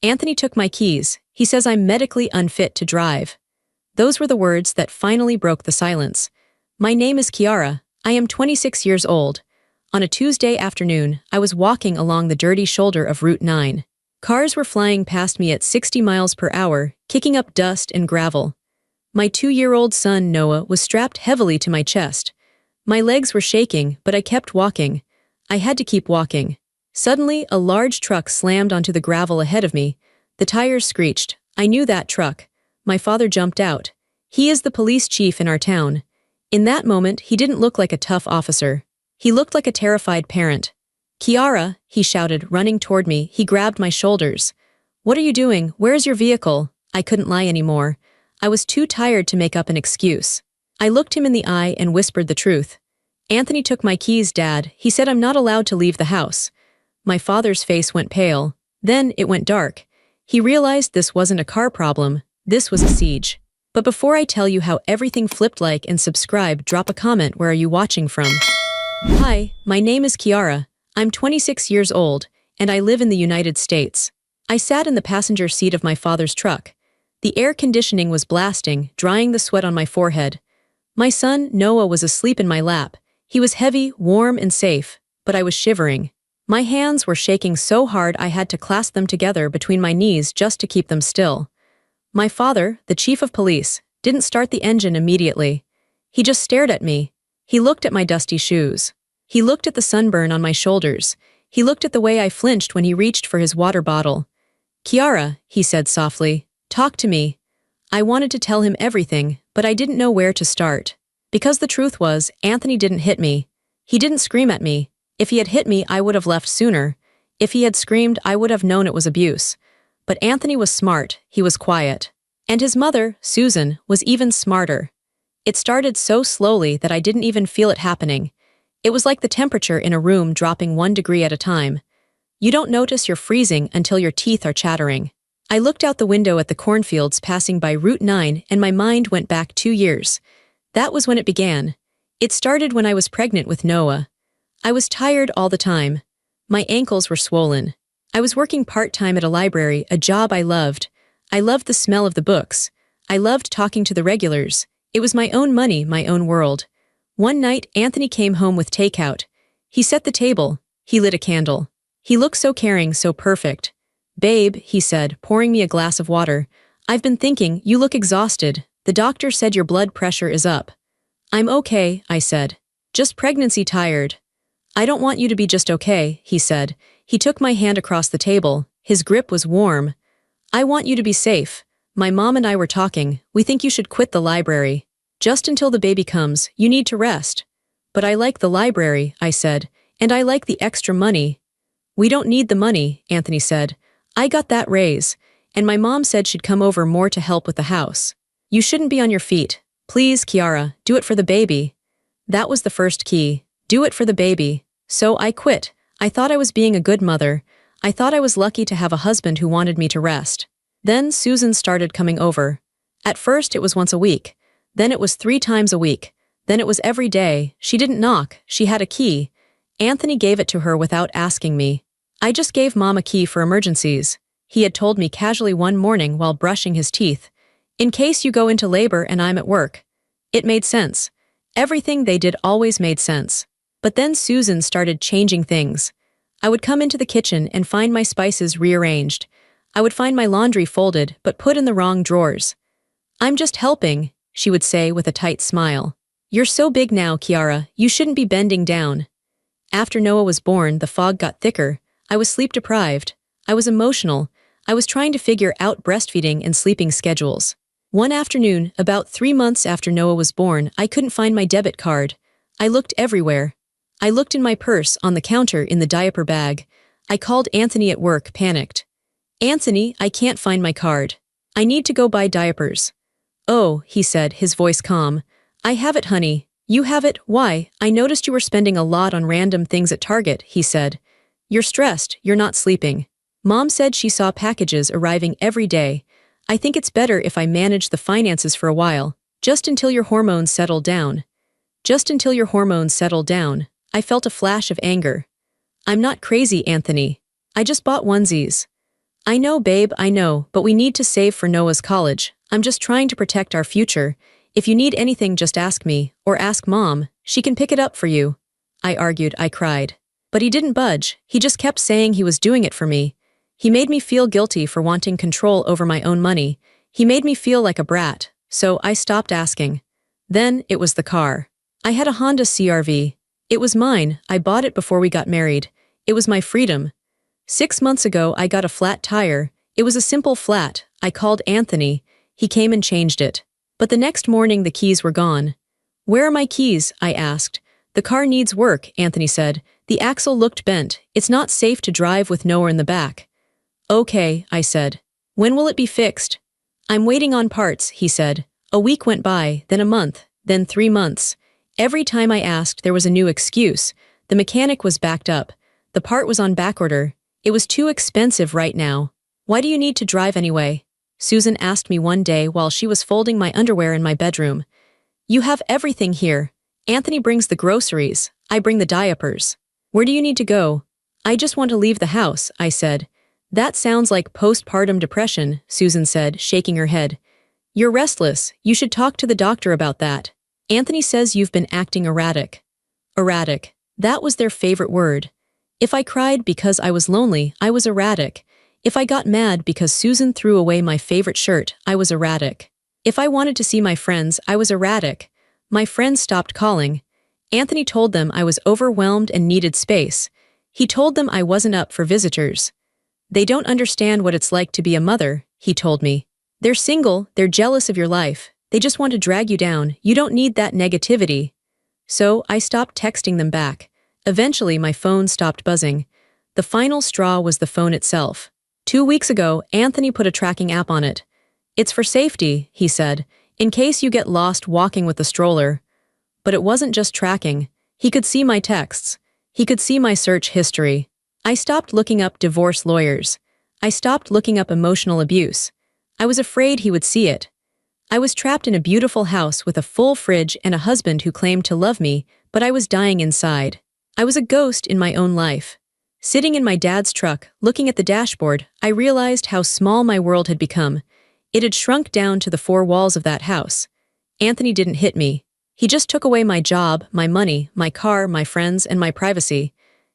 Anthony took my keys. He says I'm medically unfit to drive. Those were the words that finally broke the silence. My name is Kiara. I am 26 years old. On a Tuesday afternoon, I was walking along the dirty shoulder of Route 9. Cars were flying past me at 60 miles per hour, kicking up dust and gravel. My 2-year-old son, Noah, was strapped heavily to my chest. My legs were shaking, but I kept walking. I had to keep walking. Suddenly, a large truck slammed onto the gravel ahead of me. The tires screeched. I knew that truck. My father jumped out. He is the police chief in our town. In that moment, he didn't look like a tough officer. He looked like a terrified parent. "Kiara," he shouted, running toward me. He grabbed my shoulders. "What are you doing? Where's your vehicle?" I couldn't lie anymore. I was too tired to make up an excuse. I looked him in the eye and whispered the truth. "Anthony took my keys, Dad. He said I'm not allowed to leave the house." My father's face went pale. Then it went dark. He realized this wasn't a car problem. This was a siege. But before I tell you how everything flipped, like and subscribe, drop a comment. Where are you watching from? Hi, my name is Kiara. I'm 26 years old, and I live in the United States. I sat in the passenger seat of my father's truck. The air conditioning was blasting, drying the sweat on my forehead. My son, Noah, was asleep in my lap. He was heavy, warm, and safe, but I was shivering. My hands were shaking so hard I had to clasp them together between my knees just to keep them still. My father, the chief of police, didn't start the engine immediately. He just stared at me. He looked at my dusty shoes. He looked at the sunburn on my shoulders. He looked at the way I flinched when he reached for his water bottle. "Kiara," he said softly, "talk to me." I wanted to tell him everything, but I didn't know where to start. Because the truth was, Anthony didn't hit me. He didn't scream at me. If he had hit me, I would have left sooner. If he had screamed, I would have known it was abuse. But Anthony was smart. He was quiet. And his mother, Susan, was even smarter. It started so slowly that I didn't even feel it happening. It was like the temperature in a room dropping 1 degree at a time. You don't notice you're freezing until your teeth are chattering. I looked out the window at the cornfields passing by Route 9 and my mind went back 2 years. That was when it began. It started when I was pregnant with Noah. I was tired all the time. My ankles were swollen. I was working part-time at a library, a job I loved. I loved the smell of the books. I loved talking to the regulars. It was my own money, my own world. One night, Anthony came home with takeout. He set the table. He lit a candle. He looked so caring, so perfect. "Babe," he said, pouring me a glass of water, "I've been thinking, you look exhausted. The doctor said your blood pressure is up." "I'm okay," I said. "Just pregnancy tired." "I don't want you to be just okay," he said. He took my hand across the table. His grip was warm. "I want you to be safe. My mom and I were talking. We think you should quit the library. Just until the baby comes, you need to rest." "But I like the library," I said, "and I like the extra money." "We don't need the money," Anthony said. "I got that raise, and my mom said she'd come over more to help with the house. You shouldn't be on your feet. Please, Kiara, do it for the baby." That was the first key. Do it for the baby. So I quit. I thought I was being a good mother. I thought I was lucky to have a husband who wanted me to rest. Then Susan started coming over. At first it was once a week. Then it was 3 times a week. Then it was every day. She didn't knock. She had a key. Anthony gave it to her without asking me. "I just gave Mom a key for emergencies," he had told me casually one morning while brushing his teeth. "In case you go into labor and I'm at work." It made sense. Everything they did always made sense. But then Susan started changing things. I would come into the kitchen and find my spices rearranged. I would find my laundry folded but put in the wrong drawers. "I'm just helping," she would say with a tight smile. "You're so big now, Kiara, you shouldn't be bending down." After Noah was born, the fog got thicker. I was sleep-deprived. I was emotional. I was trying to figure out breastfeeding and sleeping schedules. One afternoon, about 3 months after Noah was born, I couldn't find my debit card. I looked everywhere. I looked in my purse, on the counter, in the diaper bag. I called Anthony at work, panicked. "Anthony, I can't find my card. I need to go buy diapers." "Oh," he said, his voice calm. "I have it, honey." "You have it? Why? I noticed you were spending a lot on random things at Target," he said. "You're stressed, you're not sleeping." Mom said she saw packages arriving every day. "I think it's better if I manage the finances for a while, just until your hormones settle down." Just until your hormones settle down. I felt a flash of anger. "I'm not crazy, Anthony. I just bought onesies." I know, babe, I know, but we need to save for Noah's college. I'm just trying to protect our future. If you need anything, just ask me, or ask Mom. She can pick it up for you. I argued, I cried. But he didn't budge. He just kept saying he was doing it for me. He made me feel guilty for wanting control over my own money. He made me feel like a brat, so I stopped asking. Then it was the car. I had a Honda CR-V. It was mine. I bought it before we got married. It was my freedom. 6 months ago, I got a flat tire. It was a simple flat. I called Anthony. He came and changed it. But the next morning, the keys were gone. Where are my keys? I asked. The car needs work, Anthony said. The axle looked bent. It's not safe to drive with Noah in the back. Okay, I said. When will it be fixed? I'm waiting on parts, he said. A week went by, then a month, then 3 months. Every time I asked, there was a new excuse. The mechanic was backed up. The part was on backorder. It was too expensive right now. Why do you need to drive anyway? Susan asked me one day while she was folding my underwear in my bedroom. You have everything here. Anthony brings the groceries. I bring the diapers. Where do you need to go? I just want to leave the house, I said. That sounds like postpartum depression, Susan said, shaking her head. You're restless. You should talk to the doctor about that. Anthony says you've been acting erratic. Erratic. That was their favorite word. If I cried because I was lonely, I was erratic. If I got mad because Susan threw away my favorite shirt, I was erratic. If I wanted to see my friends, I was erratic. My friends stopped calling. Anthony told them I was overwhelmed and needed space. He told them I wasn't up for visitors. They don't understand what it's like to be a mother, he told me. They're single, they're jealous of your life. They just want to drag you down. You don't need that negativity. So I stopped texting them back. Eventually, my phone stopped buzzing. The final straw was the phone itself. 2 weeks ago, Anthony put a tracking app on it. It's for safety, he said, in case you get lost walking with the stroller. But it wasn't just tracking. He could see my texts. He could see my search history. I stopped looking up divorce lawyers. I stopped looking up emotional abuse. I was afraid he would see it. I was trapped in a beautiful house with a full fridge and a husband who claimed to love me, but I was dying inside. I was a ghost in my own life. Sitting in my dad's truck, looking at the dashboard, I realized how small my world had become. It had shrunk down to the 4 walls of that house. Anthony didn't hit me. He just took away my job, my money, my car, my friends, and my privacy.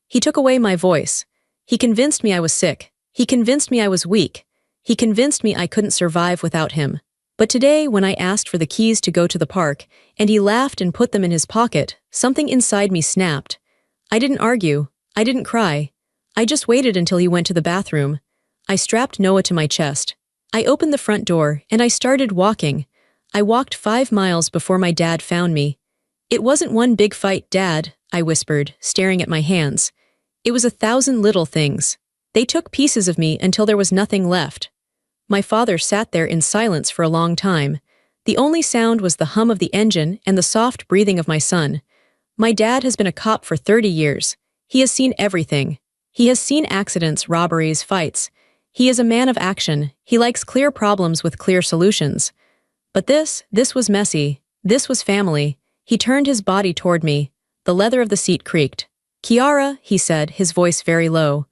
He took away my voice. He convinced me I was sick. He convinced me I was weak. He convinced me I couldn't survive without him. But today, when I asked for the keys to go to the park, and he laughed and put them in his pocket, something inside me snapped. I didn't argue. I didn't cry. I just waited until he went to the bathroom. I strapped Noah to my chest. I opened the front door, and I started walking. I walked 5 miles before my dad found me. It wasn't one big fight, Dad, I whispered, staring at my hands. It was 1,000 little things. They took pieces of me until there was nothing left. My father sat there in silence for a long time. The only sound was the hum of the engine and the soft breathing of my son. My dad has been a cop for 30 years. He has seen everything. He has seen accidents, robberies, fights. He is a man of action. He likes clear problems with clear solutions. But this was messy. This was family. He turned his body toward me. The leather of the seat creaked. Kiara, he said, his voice very low.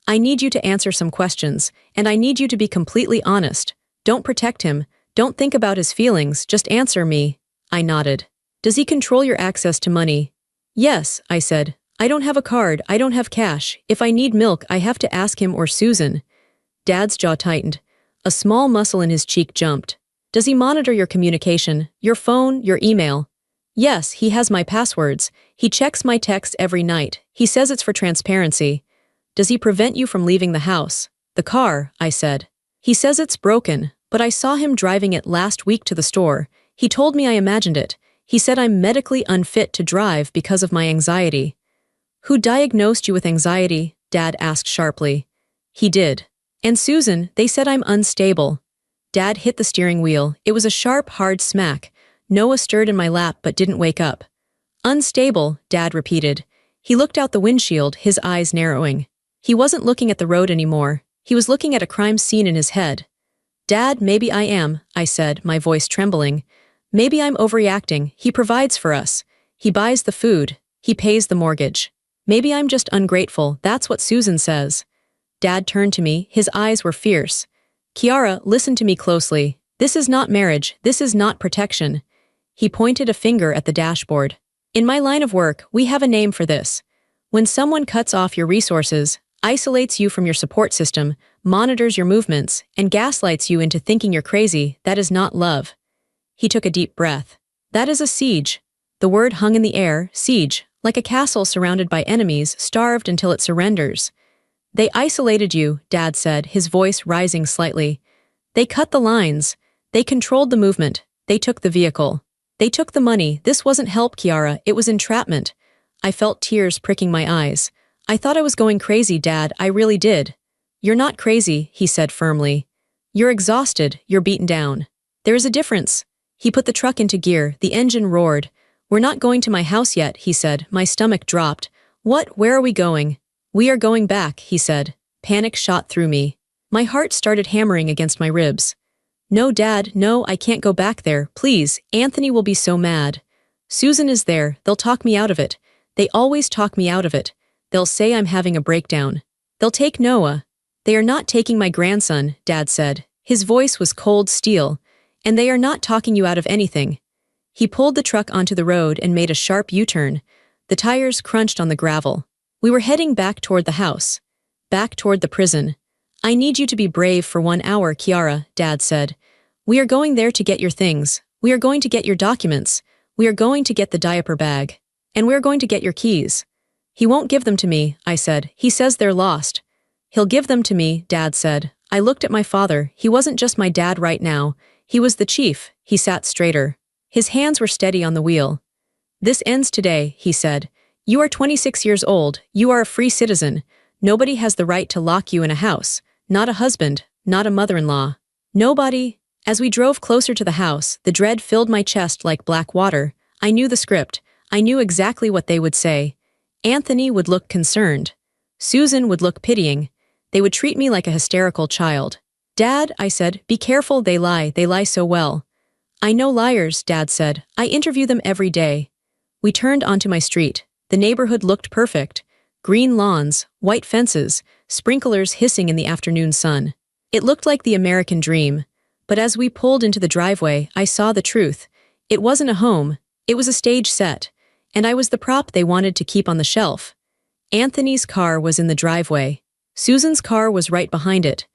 I need you to answer some questions, and I need you to be completely honest. Don't protect him. Don't think about his feelings. Just answer me. I nodded. Does he control your access to money? Yes, I said. I don't have a card. I don't have cash. If I need milk, I have to ask him or Susan. Dad's jaw tightened. A small muscle in his cheek jumped. Does he monitor your communication, your phone, your email? Yes, he has my passwords. He checks my texts every night. He says it's for transparency. Does he prevent you from leaving the house? The car, I said. He says it's broken, but I saw him driving it last week to the store. He told me I imagined it. He said I'm medically unfit to drive because of my anxiety. Who diagnosed you with anxiety? Dad asked sharply. He did. And Susan, they said I'm unstable. Dad hit the steering wheel. It was a sharp, hard smack. Noah stirred in my lap but didn't wake up. Unstable, Dad repeated. He looked out the windshield, his eyes narrowing. He wasn't looking at the road anymore. He was looking at a crime scene in his head. Dad, maybe I am, I said, my voice trembling. Maybe I'm overreacting. He provides for us. He buys the food. He pays the mortgage. Maybe I'm just ungrateful. That's what Susan says. Dad turned to me, his eyes were fierce. Kiara, listen to me closely. This is not marriage, this is not protection. He pointed a finger at the dashboard. In my line of work, we have a name for this. When someone cuts off your resources, isolates you from your support system, monitors your movements, and gaslights you into thinking you're crazy, that is not love. He took a deep breath. That is a siege. The word hung in the air, siege, like a castle surrounded by enemies, starved until it surrenders. They isolated you, Dad said, his voice rising slightly. They cut the lines. They controlled the movement. They took the vehicle. They took the money. This wasn't help, Kiara, it was entrapment. I felt tears pricking my eyes. I thought I was going crazy, Dad, I really did. You're not crazy, he said firmly. You're exhausted, you're beaten down. There is a difference. He put the truck into gear, the engine roared. We're not going to my house yet, he said. My stomach dropped. What, where are we going? We are going back, he said. Panic shot through me. My heart started hammering against my ribs. No, Dad, no, I can't go back there, please, Anthony will be so mad. Susan is there, they'll talk me out of it. They always talk me out of it. They'll say I'm having a breakdown. They'll take Noah. They are not taking my grandson, Dad said. His voice was cold steel. And they are not talking you out of anything. He pulled the truck onto the road and made a sharp U-turn. The tires crunched on the gravel. We were heading back toward the house. Back toward the prison. I need you to be brave for 1 hour, Kiara, Dad said. We are going there to get your things. We are going to get your documents. We are going to get the diaper bag. And we are going to get your keys. He won't give them to me, I said. He says they're lost. He'll give them to me, Dad said. I looked at my father. He wasn't just my dad right now. He was the chief. He sat straighter. His hands were steady on the wheel. This ends today, he said. You are 26 years old. You are a free citizen. Nobody has the right to lock you in a house. Not a husband. Not a mother-in-law. Nobody. As we drove closer to the house, the dread filled my chest like black water. I knew the script. I knew exactly what they would say. Anthony would look concerned. Susan would look pitying. They would treat me like a hysterical child. Dad, I said, be careful, they lie so well. I know liars, Dad said. I interview them every day. We turned onto my street. The neighborhood looked perfect. Green lawns, white fences, sprinklers hissing in the afternoon sun. It looked like the American dream. But as we pulled into the driveway, I saw the truth. It wasn't a home. It was a stage set. And I was the prop they wanted to keep on the shelf. Anthony's car was in the driveway. Susan's car was right behind it.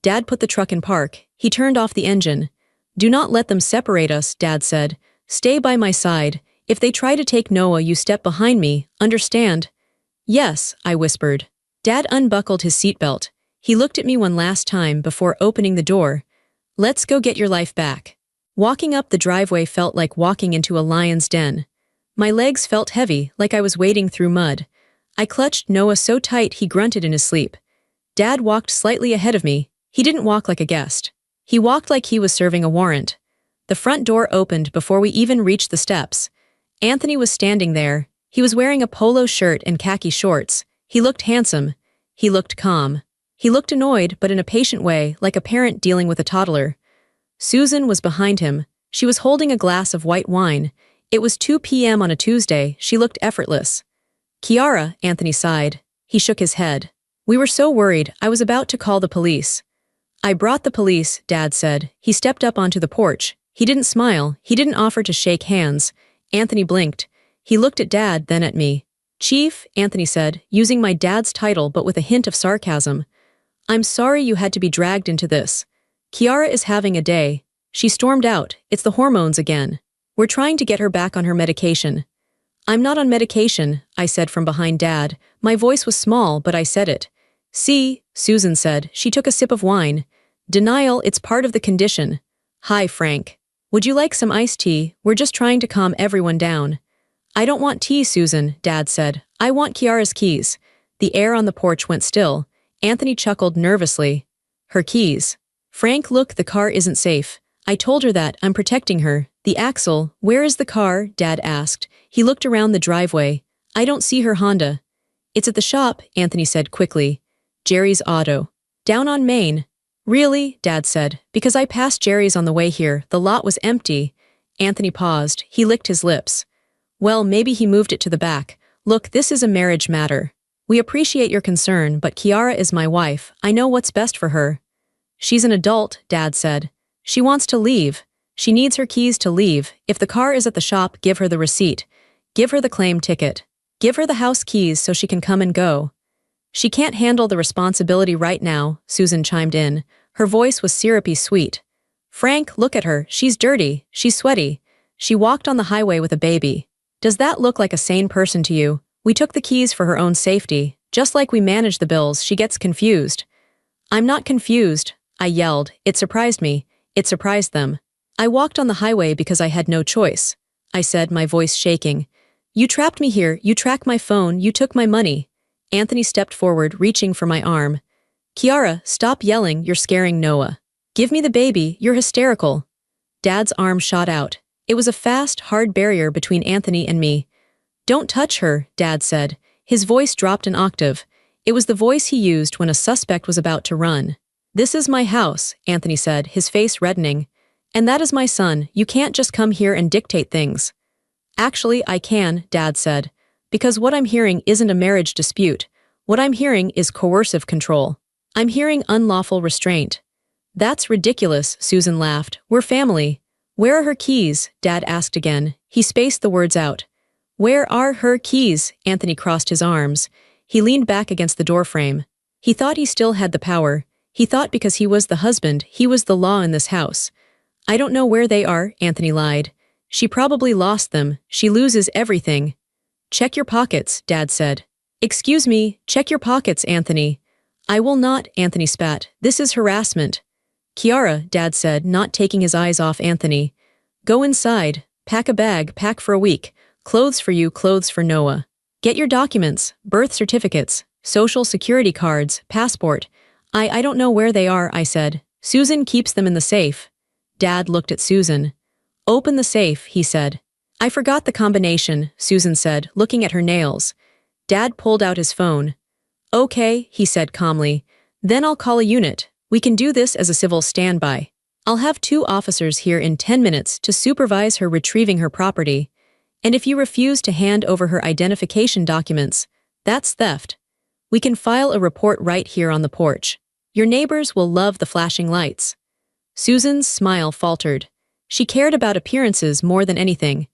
Dad put the truck in park. He turned off the engine. Do not let them separate us, Dad said. Stay by my side. If they try to take Noah, you step behind me, understand? Yes, I whispered. Dad unbuckled his seatbelt. He looked at me one last time before opening the door. Let's go get your life back. Walking up the driveway felt like walking into a lion's den. My legs felt heavy, like I was wading through mud. I clutched Noah so tight he grunted in his sleep. Dad walked slightly ahead of me. He didn't walk like a guest. He walked like he was serving a warrant. The front door opened before we even reached the steps. Anthony was standing there. He was wearing a polo shirt and khaki shorts. He looked handsome. He looked calm. He looked annoyed, but in a patient way, like a parent dealing with a toddler. Susan was behind him. She was holding a glass of white wine. It was 2 p.m. on a Tuesday. She looked effortless. Kiara, Anthony sighed. He shook his head. We were so worried, I was about to call the police. I brought the police, Dad said. He stepped up onto the porch. He didn't smile. He didn't offer to shake hands. Anthony blinked. He looked at Dad, then at me. Chief, Anthony said, using my dad's title but with a hint of sarcasm. I'm sorry you had to be dragged into this. Kiara is having a day. She stormed out. It's the hormones again. We're trying to get her back on her medication. I'm not on medication, I said from behind Dad. My voice was small, but I said it. See, Susan said. She took a sip of wine. Denial, it's part of the condition. Hi, Frank. Would you like some iced tea? We're just trying to calm everyone down. I don't want tea, Susan, Dad said. I want Kiara's keys. The air on the porch went still. Anthony chuckled nervously. Her keys. Frank, look, the car isn't safe. I told her that, I'm protecting her. The axle, where is the car? Dad asked. He looked around the driveway. I don't see her Honda. It's at the shop, Anthony said quickly. Jerry's auto. Down on Main. Really? Dad said. Because I passed Jerry's on the way here. The lot was empty. Anthony paused. He licked his lips. Well, maybe he moved it to the back. Look, this is a marriage matter. We appreciate your concern, but Kiara is my wife. I know what's best for her. She's an adult, Dad said. She wants to leave. She needs her keys to leave. If the car is at the shop, give her the receipt. Give her the claim ticket. Give her the house keys so she can come and go. She can't handle the responsibility right now, Susan chimed in. Her voice was syrupy sweet. Frank, look at her. She's dirty. She's sweaty. She walked on the highway with a baby. Does that look like a sane person to you? We took the keys for her own safety. Just like we manage the bills, she gets confused. I'm not confused, I yelled. It surprised me. It surprised them. I walked on the highway because I had no choice, I said, my voice shaking. You trapped me here. You tracked my phone. You took my money. Anthony stepped forward, reaching for my arm. Kiara, stop yelling. You're scaring Noah. Give me the baby. You're hysterical. Dad's arm shot out. It was a fast, hard barrier between Anthony and me. Don't touch her, Dad said. His voice dropped an octave. It was the voice he used when a suspect was about to run. This is my house, Anthony said, his face reddening. And that is my son. You can't just come here and dictate things. Actually, I can, Dad said. Because what I'm hearing isn't a marriage dispute. What I'm hearing is coercive control. I'm hearing unlawful restraint. That's ridiculous, Susan laughed. We're family. Where are her keys? Dad asked again. He spaced the words out. Where are her keys? Anthony crossed his arms. He leaned back against the doorframe. He thought he still had the power. He thought because he was the husband, he was the law in this house. I don't know where they are, Anthony lied. She probably lost them. She loses everything. Check your pockets, Dad said. Excuse me, check your pockets, Anthony. I will not, Anthony spat. This is harassment. Kiara, Dad said, not taking his eyes off Anthony. Go inside. Pack a bag, pack for a week. Clothes for you, clothes for Noah. Get your documents, birth certificates, social security cards, passport. I don't know where they are, I said. Susan keeps them in the safe. Dad looked at Susan. Open the safe, he said. I forgot the combination, Susan said, looking at her nails. Dad pulled out his phone. Okay, he said calmly. Then I'll call a unit. We can do this as a civil standby. I'll have 2 officers here in 10 minutes to supervise her retrieving her property. And if you refuse to hand over her identification documents, that's theft. We can file a report right here on the porch. Your neighbors will love the flashing lights. Susan's smile faltered. She cared about appearances more than anything.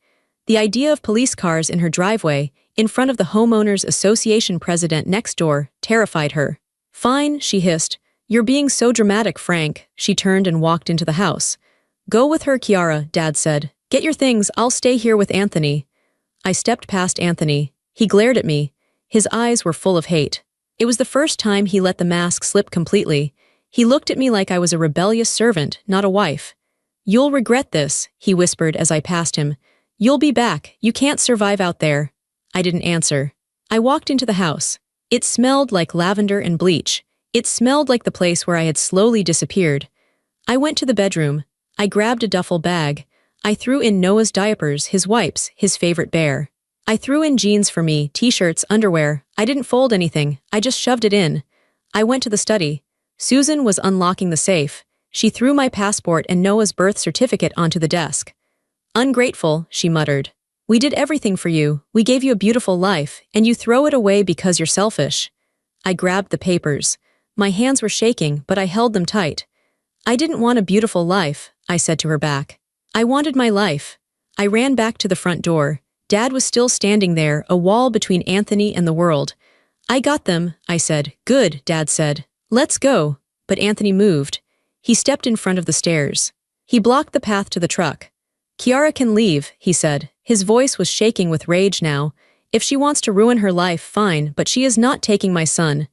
The idea of police cars in her driveway, in front of the homeowners association president next door, terrified her. Fine, she hissed. You're being so dramatic, Frank. She turned and walked into the house. Go with her, Kiara, Dad said. Get your things, I'll stay here with Anthony. I stepped past Anthony. He glared at me. His eyes were full of hate. It was the first time he let the mask slip completely. He looked at me like I was a rebellious servant, not a wife. You'll regret this, he whispered as I passed him. You'll be back. You can't survive out there. I didn't answer. I walked into the house. It smelled like lavender and bleach. It smelled like the place where I had slowly disappeared. I went to the bedroom. I grabbed a duffel bag. I threw in Noah's diapers, his wipes, his favorite bear. I threw in jeans for me, t-shirts, underwear. I didn't fold anything. I just shoved it in. I went to the study. Susan was unlocking the safe. She threw my passport and Noah's birth certificate onto the desk. Ungrateful, she muttered. We did everything for you. We gave you a beautiful life, and you throw it away because you're selfish. I grabbed the papers. My hands were shaking, but I held them tight. I didn't want a beautiful life, I said to her back. I wanted my life. I ran back to the front door. Dad was still standing there, a wall between Anthony and the world. I got them, I said. Good, Dad said. Let's go. But Anthony moved. He stepped in front of the stairs. He blocked the path to the truck. Kiara can leave, he said. His voice was shaking with rage now. If she wants to ruin her life, fine, but she is not taking my son.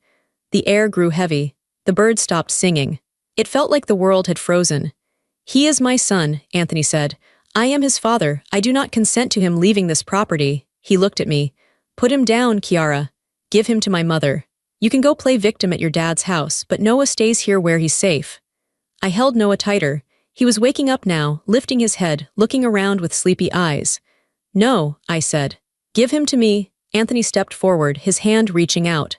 The air grew heavy. The birds stopped singing. It felt like the world had frozen. He is my son, Anthony said. I am his father. I do not consent to him leaving this property. He looked at me. Put him down, Kiara. Give him to my mother. You can go play victim at your dad's house, but Noah stays here where he's safe. I held Noah tighter. He was waking up now, lifting his head, looking around with sleepy eyes. No, I said. Give him to me. Anthony stepped forward, his hand reaching out.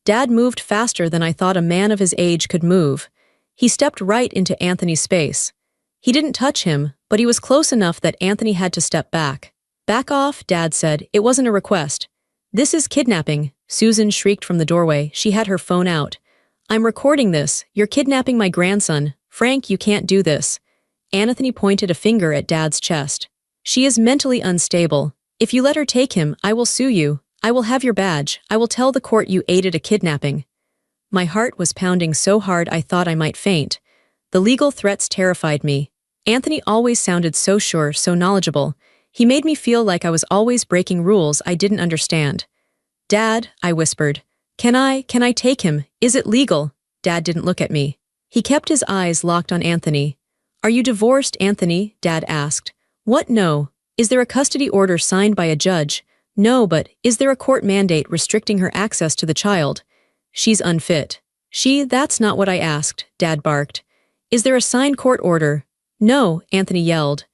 Dad moved faster than I thought a man of his age could move. He stepped right into Anthony's space. He didn't touch him, but he was close enough that Anthony had to step back. Back off, Dad said. It wasn't a request. This is kidnapping. Susan shrieked from the doorway. She had her phone out. I'm recording this. You're kidnapping my grandson. Frank, you can't do this. Anthony pointed a finger at Dad's chest. She is mentally unstable. If you let her take him, I will sue you. I will have your badge. I will tell the court you aided a kidnapping. My heart was pounding so hard I thought I might faint. The legal threats terrified me. Anthony always sounded so sure, so knowledgeable. He made me feel like I was always breaking rules I didn't understand. Dad, I whispered. Can I take him? Is it legal? Dad didn't look at me. He kept his eyes locked on Anthony. Are you divorced, Anthony? Dad asked. What? No. Is there a custody order signed by a judge? No, but is there a court mandate restricting her access to the child? She's unfit. That's not what I asked, Dad barked. Is there a signed court order? No, Anthony yelled.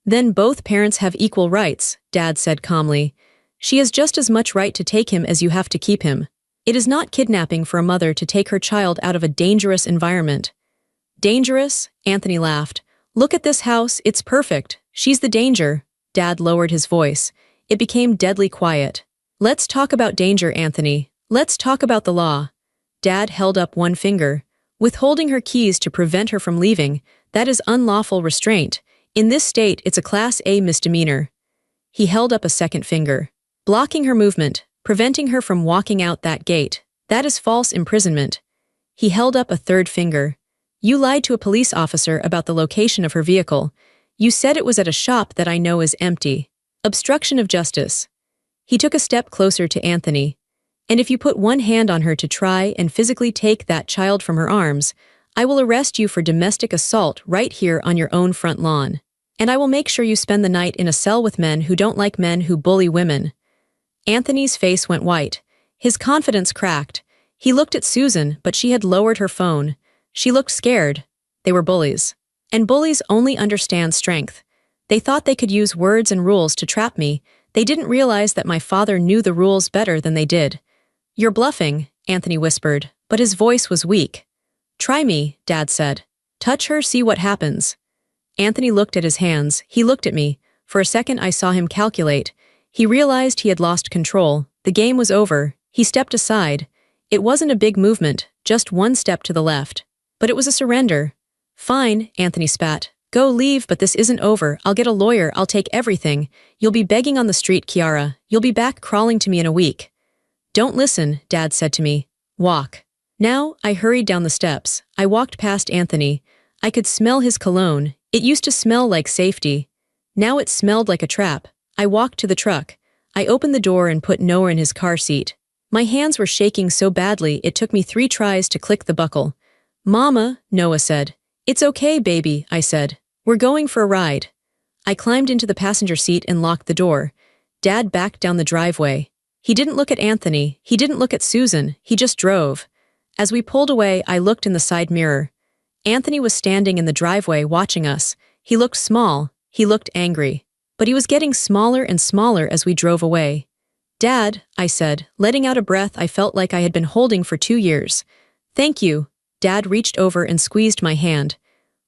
Then both parents have equal rights, Dad said calmly. She has just as much right to take him as you have to keep him. It is not kidnapping for a mother to take her child out of a dangerous environment. Dangerous? Anthony laughed. Look at this house, it's perfect. She's the danger. Dad lowered his voice. It became deadly quiet. Let's talk about danger, Anthony. Let's talk about the law. Dad held up one finger. Withholding her keys to prevent her from leaving, that is unlawful restraint. In this state, it's a Class A misdemeanor. He held up a second finger. Blocking her movement, preventing her from walking out that gate, that is false imprisonment. He held up a third finger. You lied to a police officer about the location of her vehicle. You said it was at a shop that I know is empty. Obstruction of justice. He took a step closer to Anthony. And if you put one hand on her to try and physically take that child from her arms, I will arrest you for domestic assault right here on your own front lawn. And I will make sure you spend the night in a cell with men who don't like men who bully women. Anthony's face went white. His confidence cracked. He looked at Susan, but she had lowered her phone. She looked scared. They were bullies. And bullies only understand strength. They thought they could use words and rules to trap me. They didn't realize that my father knew the rules better than they did. You're bluffing, Anthony whispered, but his voice was weak. Try me, Dad said. Touch her, see what happens. Anthony looked at his hands. He looked at me. For a second I saw him calculate. He realized he had lost control. The game was over. He stepped aside. It wasn't a big movement, just one step to the left. But it was a surrender. Fine, Anthony spat. Go leave, but this isn't over. I'll get a lawyer. I'll take everything. You'll be begging on the street, Kiara. You'll be back crawling to me in a week. Don't listen, Dad said to me. Walk. Now, I hurried down the steps. I walked past Anthony. I could smell his cologne. It used to smell like safety. Now it smelled like a trap. I walked to the truck. I opened the door and put Noah in his car seat. My hands were shaking so badly it took me 3 tries to click the buckle. Mama, Noah said. It's okay, baby, I said. We're going for a ride. I climbed into the passenger seat and locked the door. Dad backed down the driveway. He didn't look at Anthony. He didn't look at Susan. He just drove. As we pulled away, I looked in the side mirror. Anthony was standing in the driveway watching us. He looked small. He looked angry. But he was getting smaller and smaller as we drove away. Dad, I said, letting out a breath I felt like I had been holding for 2 years. Thank you. Dad reached over and squeezed my hand.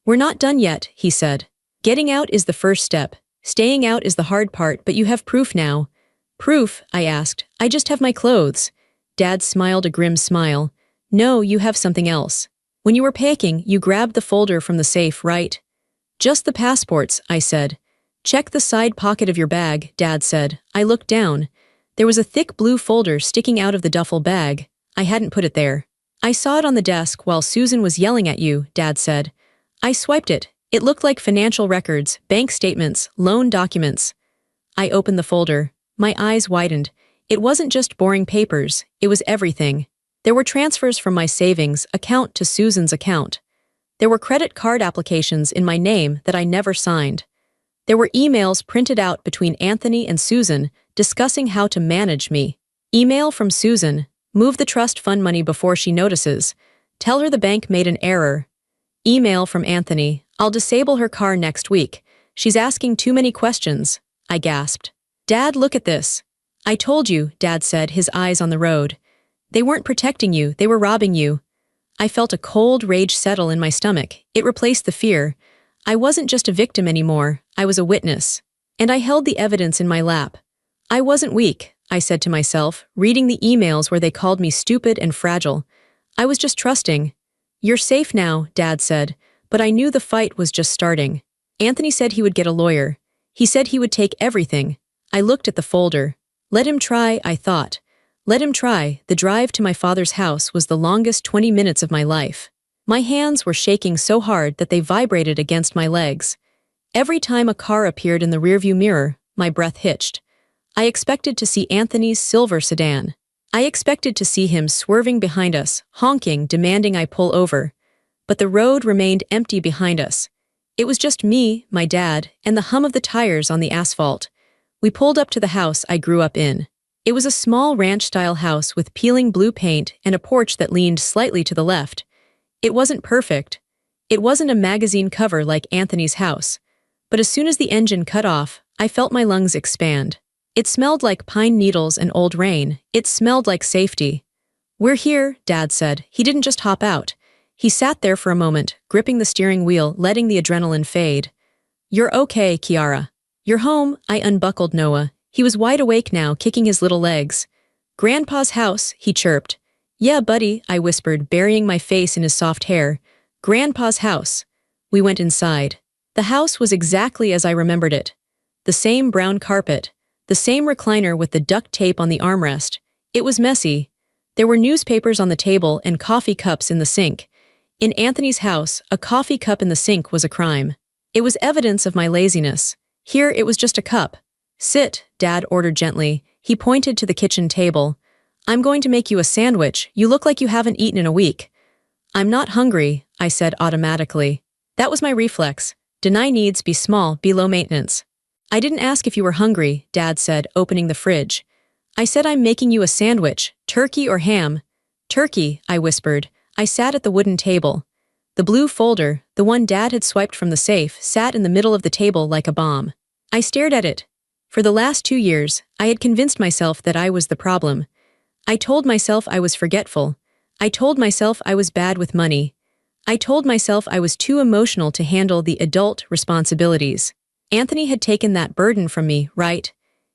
We're not done yet, he said. Getting out is the first step. Staying out is the hard part, but you have proof now. Proof? I asked. I just have my clothes. Dad smiled a grim smile. No, you have something else. When you were packing, you grabbed the folder from the safe, right? Just the passports, I said. Check the side pocket of your bag, Dad said. I looked down. There was a thick blue folder sticking out of the duffel bag. I hadn't put it there. I saw it on the desk while Susan was yelling at you, Dad said. I swiped it. It looked like financial records, bank statements, loan documents. I opened the folder. My eyes widened. It wasn't just boring papers. It was everything. There were transfers from my savings account to Susan's account. There were credit card applications in my name that I never signed. There were emails printed out between Anthony and Susan discussing how to manage me. Email from Susan. Move the trust fund money before she notices. Tell her the bank made an error. Email from Anthony. I'll disable her car next week. She's asking too many questions. I gasped. Dad, look at this. I told you, Dad said, his eyes on the road. They weren't protecting you, they were robbing you. I felt a cold rage settle in my stomach. It replaced the fear. I wasn't just a victim anymore, I was a witness. And I held the evidence in my lap. I wasn't weak, I said to myself, reading the emails where they called me stupid and fragile. I was just trusting. You're safe now, Dad said, but I knew the fight was just starting. Anthony said he would get a lawyer. He said he would take everything. I looked at the folder. Let him try, I thought. Let him try. The drive to my father's house was the longest 20 minutes of my life. My hands were shaking so hard that they vibrated against my legs. Every time a car appeared in the rearview mirror, my breath hitched. I expected to see Anthony's silver sedan. I expected to see him swerving behind us, honking, demanding I pull over. But the road remained empty behind us. It was just me, my dad, and the hum of the tires on the asphalt. We pulled up to the house I grew up in. It was a small ranch-style house with peeling blue paint and a porch that leaned slightly to the left. It wasn't perfect. It wasn't a magazine cover like Anthony's house. But as soon as the engine cut off, I felt my lungs expand. It smelled like pine needles and old rain. It smelled like safety. We're here, Dad said. He didn't just hop out. He sat there for a moment, gripping the steering wheel, letting the adrenaline fade. You're okay, Kiara. You're home, I unbuckled Noah. He was wide awake now, kicking his little legs. Grandpa's house, he chirped. Yeah, buddy, I whispered, burying my face in his soft hair. Grandpa's house. We went inside. The house was exactly as I remembered it. The same brown carpet. The same recliner with the duct tape on the armrest. It was messy. There were newspapers on the table and coffee cups in the sink. In Anthony's house, a coffee cup in the sink was a crime. It was evidence of my laziness. Here it was just a cup. Sit, Dad ordered gently. He pointed to the kitchen table. I'm going to make you a sandwich. You look like you haven't eaten in a week. I'm not hungry, I said automatically. That was my reflex. Deny needs, be small, be low maintenance. I didn't ask if you were hungry, Dad said, opening the fridge. I said I'm making you a sandwich, turkey or ham. Turkey, I whispered. I sat at the wooden table. The blue folder, the one Dad had swiped from the safe, sat in the middle of the table like a bomb. I stared at it. For the last 2 years, I had convinced myself that I was the problem. I told myself I was forgetful. I told myself I was bad with money. I told myself I was too emotional to handle the adult responsibilities. Anthony had taken that burden from me, right?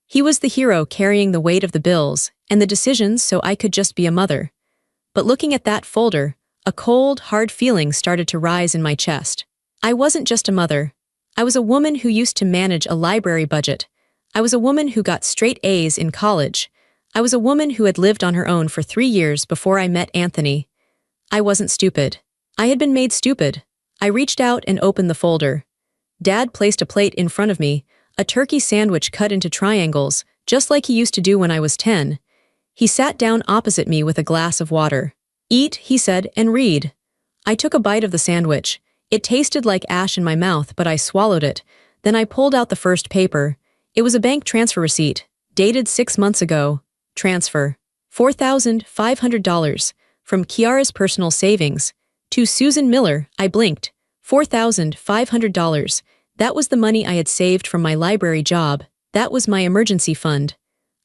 He was the hero carrying the weight of the bills and the decisions so I could just be a mother. But looking at that folder, a cold, hard feeling started to rise in my chest. I wasn't just a mother. I was a woman who used to manage a library budget. I was a woman who got straight A's in college. I was a woman who had lived on her own for 3 years before I met Anthony. I wasn't stupid. I had been made stupid. I reached out and opened the folder. Dad placed a plate in front of me, a turkey sandwich cut into triangles, just like he used to do when I was 10. He sat down opposite me with a glass of water. Eat, he said, and read. I took a bite of the sandwich. It tasted like ash in my mouth, but I swallowed it. Then I pulled out the first paper. It was a bank transfer receipt, dated 6 months ago. Transfer. $4,500. From Kiara's personal savings. To Susan Miller, I blinked. $4,500. That was the money I had saved from my library job. That was my emergency fund.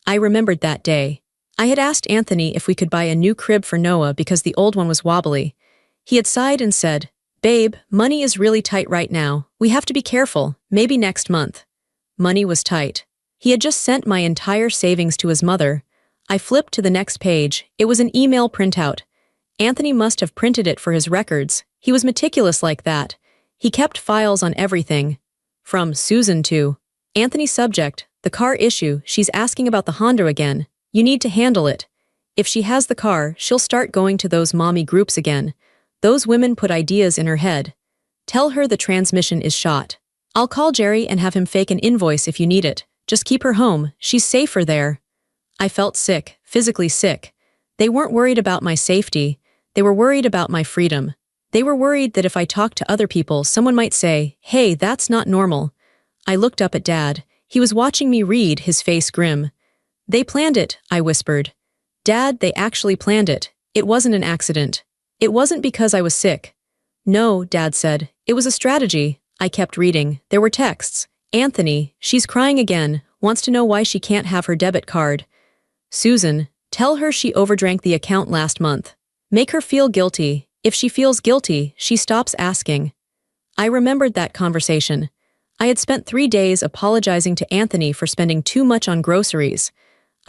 I remembered that day. I had asked Anthony if we could buy a new crib for Noah because the old one was wobbly. He had sighed and said, Babe, money is really tight right now. We have to be careful. Maybe next month. Money was tight. He had just sent my entire savings to his mother. I flipped to the next page. It was an email printout. Anthony must have printed it for his records. He was meticulous like that. He kept files on everything. From Susan to Anthony's subject, the car issue, she's asking about the Honda again. You need to handle it. If she has the car, she'll start going to those mommy groups again. Those women put ideas in her head. Tell her the transmission is shot. I'll call Jerry and have him fake an invoice if you need it. Just keep her home. She's safer there. I felt sick, physically sick. They weren't worried about my safety. They were worried about my freedom. They were worried that if I talked to other people, someone might say, hey, that's not normal. I looked up at Dad. He was watching me read, his face grim. They planned it, I whispered. Dad, they actually planned it. It wasn't an accident. It wasn't because I was sick. No, Dad said. It was a strategy. I kept reading. There were texts. Anthony, she's crying again, wants to know why she can't have her debit card. Susan, tell her she overdrank the account last month. Make her feel guilty. If she feels guilty, she stops asking. I remembered that conversation. I had spent 3 days apologizing to Anthony for spending too much on groceries.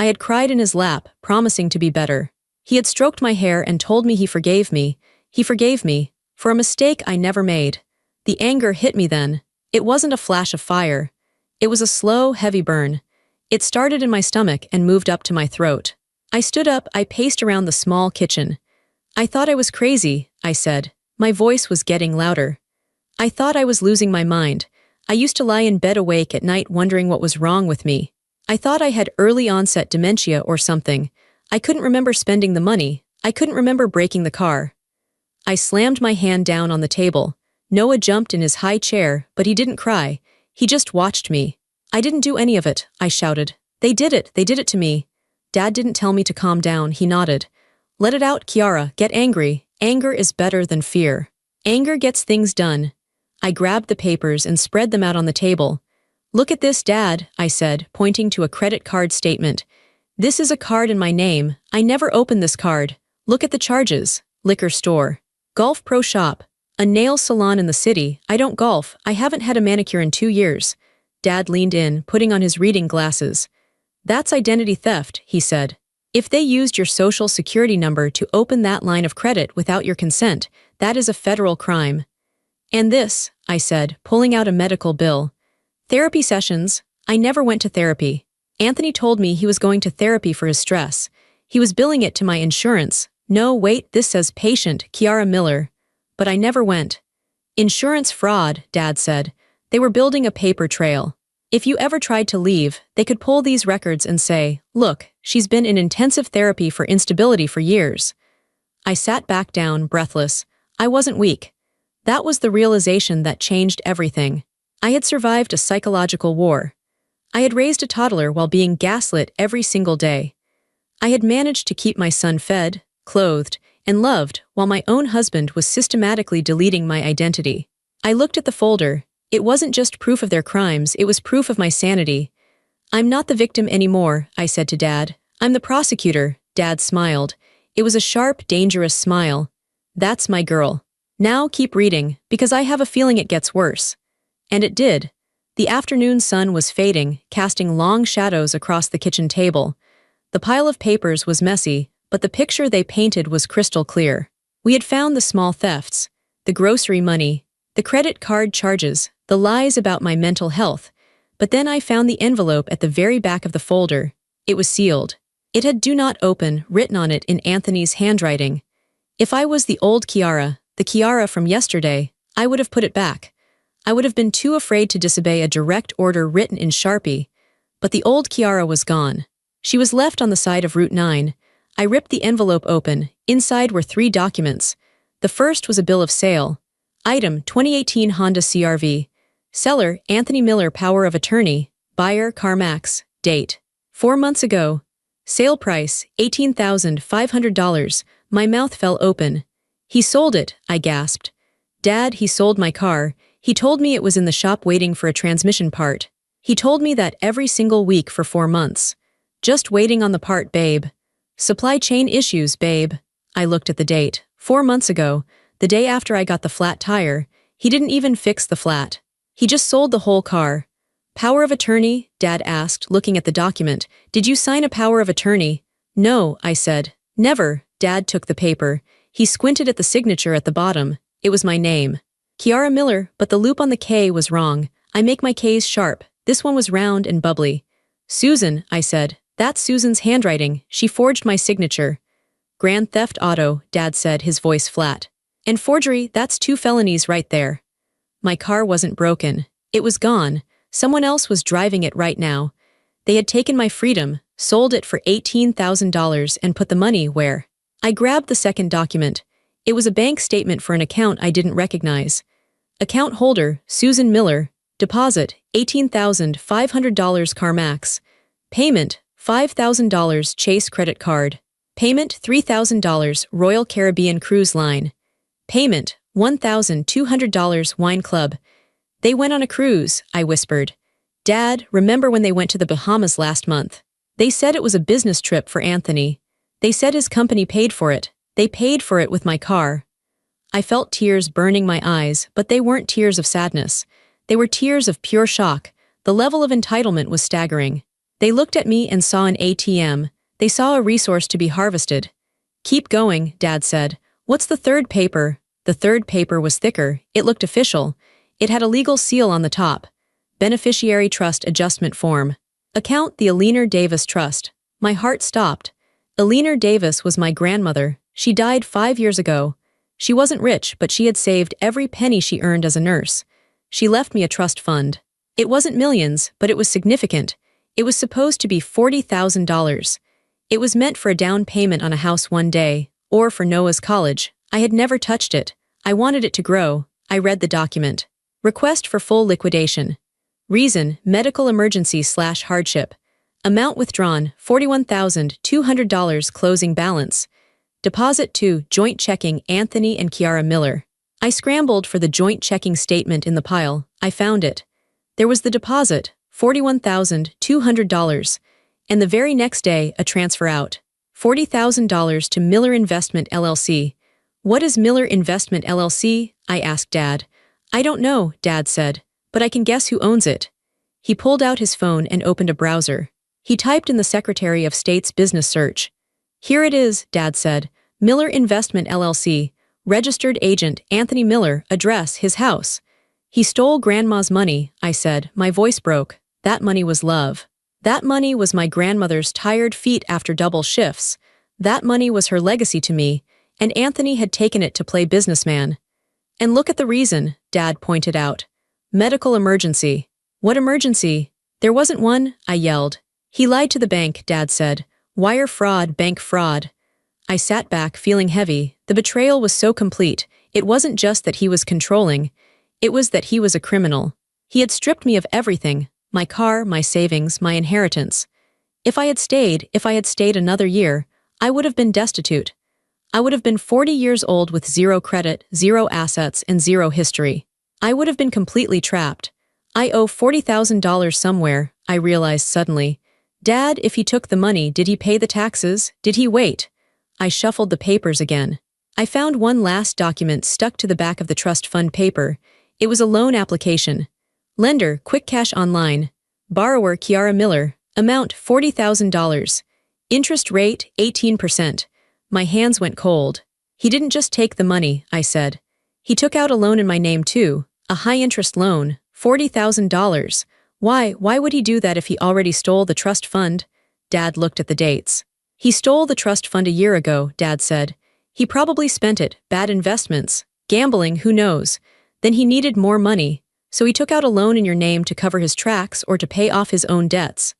I had cried in his lap, promising to be better. He had stroked my hair and told me he forgave me. He forgave me, for a mistake I never made. The anger hit me then. It wasn't a flash of fire. It was a slow, heavy burn. It started in my stomach and moved up to my throat. I stood up, I paced around the small kitchen. I thought I was crazy, I said. My voice was getting louder. I thought I was losing my mind. I used to lie in bed awake at night wondering what was wrong with me. I thought I had early onset dementia or something. I couldn't remember spending the money. I couldn't remember breaking the car. I slammed my hand down on the table. Noah jumped in his high chair, but he didn't cry. He just watched me. I didn't do any of it, I shouted. They did it to me. Dad didn't tell me to calm down, he nodded. Let it out, Kiara, get angry. Anger is better than fear. Anger gets things done. I grabbed the papers and spread them out on the table. Look at this, Dad, I said, pointing to a credit card statement. This is a card in my name. I never opened this card. Look at the charges. Liquor store. Golf pro shop. A nail salon in the city. I don't golf. I haven't had a manicure in 2 years. Dad leaned in, putting on his reading glasses. That's identity theft, he said. If they used your social security number to open that line of credit without your consent, that is a federal crime. And this, I said, pulling out a medical bill. Therapy sessions. I never went to therapy. Anthony told me he was going to therapy for his stress. He was billing it to my insurance. No, wait, this says patient, Kiara Miller. But I never went. Insurance fraud, Dad said. They were building a paper trail. If you ever tried to leave, they could pull these records and say, look, she's been in intensive therapy for instability for years. I sat back down, breathless. I wasn't weak. That was the realization that changed everything. I had survived a psychological war. I had raised a toddler while being gaslit every single day. I had managed to keep my son fed, clothed, and loved while my own husband was systematically deleting my identity. I looked at the folder. It wasn't just proof of their crimes, it was proof of my sanity. I'm not the victim anymore, I said to Dad. I'm the prosecutor, Dad smiled. It was a sharp, dangerous smile. That's my girl. Now keep reading, because I have a feeling it gets worse. And it did. The afternoon sun was fading, casting long shadows across the kitchen table. The pile of papers was messy, but the picture they painted was crystal clear. We had found the small thefts, the grocery money, the credit card charges, the lies about my mental health. But then I found the envelope at the very back of the folder. It was sealed. It had "Do not open" written on it in Anthony's handwriting. If I was the old Kiara, the Kiara from yesterday, I would have put it back. I would have been too afraid to disobey a direct order written in Sharpie. But the old Kiara was gone. She was left on the side of Route 9. I ripped the envelope open. Inside were 3 documents. The first was a bill of sale. Item, 2018 Honda CR-V. Seller, Anthony Miller, power of attorney. Buyer, CarMax. Date, 4 months ago. Sale price, $18,500. My mouth fell open. He sold it, I gasped. Dad, he sold my car. He told me it was in the shop waiting for a transmission part. He told me that every single week for 4 months. Just waiting on the part, babe. Supply chain issues, babe. I looked at the date. 4 months ago, the day after I got the flat tire. He didn't even fix the flat. He just sold the whole car. Power of attorney? Dad asked, looking at the document. Did you sign a power of attorney? No, I said. Never. Dad took the paper. He squinted at the signature at the bottom. It was my name. Kiara Miller, but the loop on the K was wrong. I make my K's sharp. This one was round and bubbly. Susan, I said. That's Susan's handwriting. She forged my signature. Grand theft auto, Dad said, his voice flat. And forgery, that's 2 felonies right there. My car wasn't broken. It was gone. Someone else was driving it right now. They had taken my freedom, sold it for $18,000 and put the money where? I grabbed the second document. It was a bank statement for an account I didn't recognize. Account holder, Susan Miller. Deposit, $18,500 CarMax. Payment, $5,000 Chase credit card. Payment, $3,000 Royal Caribbean Cruise Line. Payment, $1,200 Wine Club. They went on a cruise, I whispered. Dad, remember when they went to the Bahamas last month? They said it was a business trip for Anthony. They said his company paid for it. They paid for it with my car. I felt tears burning my eyes, but they weren't tears of sadness. They were tears of pure shock. The level of entitlement was staggering. They looked at me and saw an ATM. They saw a resource to be harvested. Keep going, Dad said. What's the third paper? The third paper was thicker. It looked official. It had a legal seal on the top. Beneficiary Trust Adjustment Form. Account the Eleanor Davis Trust. My heart stopped. Eleanor Davis was my grandmother. She died 5 years ago. She wasn't rich, but she had saved every penny she earned as a nurse. She left me a trust fund. It wasn't millions, but it was significant. It was supposed to be $40,000. It was meant for a down payment on a house one day, or for Noah's college. I had never touched it. I wanted it to grow. I read the document. Request for full liquidation. Reason, medical emergency/hardship. Amount withdrawn, $41,200 closing balance. Deposit to joint checking Anthony and Kiara Miller. I scrambled for the joint checking statement in the pile. I found it. There was the deposit, $41,200, and the very next day a transfer out. $40,000 to Miller Investment LLC. What is Miller Investment LLC? I asked Dad. I don't know, Dad said, but I can guess who owns it. He pulled out his phone and opened a browser. He typed in the Secretary of State's business search. Here it is, Dad said. Miller Investment LLC. Registered agent Anthony Miller, address his house. He stole Grandma's money, I said. My voice broke. That money was love. That money was my grandmother's tired feet after double shifts. That money was her legacy to me, and Anthony had taken it to play businessman. And look at the reason, Dad pointed out. Medical emergency. What emergency? There wasn't one, I yelled. He lied to the bank, Dad said. Wire fraud, bank fraud. I sat back, feeling heavy. The betrayal was so complete. It wasn't just that he was controlling. It was that he was a criminal. He had stripped me of everything. My car, my savings, my inheritance. If I had stayed another year, I would have been destitute. I would have been 40 years old with zero credit, zero assets, and zero history. I would have been completely trapped. I owe $40,000 somewhere, I realized suddenly. Dad, if he took the money, did he pay the taxes? Did he wait? I shuffled the papers again. I found one last document stuck to the back of the trust fund paper. It was a loan application. Lender, Quick Cash Online. Borrower, Kiara Miller. Amount, $40,000. Interest rate, 18%. My hands went cold. He didn't just take the money, I said. He took out a loan in my name too. A high-interest loan, $40,000. Why would he do that if he already stole the trust fund? Dad looked at the dates. He stole the trust fund a year ago, Dad said. He probably spent it, bad investments, gambling, who knows. Then he needed more money, so he took out a loan in your name to cover his tracks or to pay off his own debts.